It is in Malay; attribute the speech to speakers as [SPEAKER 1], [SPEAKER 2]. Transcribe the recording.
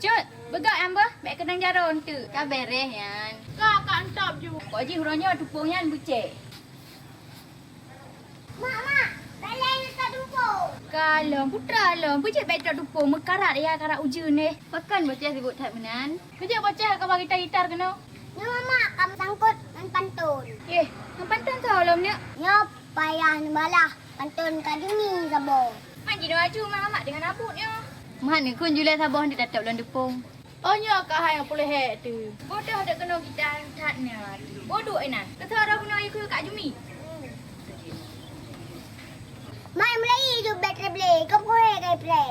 [SPEAKER 1] Cut, begak amba, baik kenang jaron tu.
[SPEAKER 2] Kau beres yan.
[SPEAKER 1] Kak antap ju. Kau je huranya tupungnya bucek.
[SPEAKER 3] Mak, balai nak tumpuk.
[SPEAKER 1] Kalau putra lah, bucek baik tak tupung mekarat ya karat ujun ni.
[SPEAKER 2] Pakan bocah sibuk tak benan.
[SPEAKER 1] Kerja bocah kau bagi gitar kena.
[SPEAKER 3] Ni mak kamu sangkut dengan pantun.
[SPEAKER 1] Eh, yang pantun tahu lah ni.
[SPEAKER 3] Nyop payah balah pantun kaduni sabo.
[SPEAKER 1] Manji dah maju mak dengan abutnya.
[SPEAKER 2] Mana kun Julia sabah dia tetap dalam depung.
[SPEAKER 1] Oh nya kak hai yang boleh hek tu. Bodoh dak kena gitar tatnya. Bodoh ina. Kata dah guna ikut Kak Jumi.
[SPEAKER 3] Mai mulai tu battery play. Kau boleh play.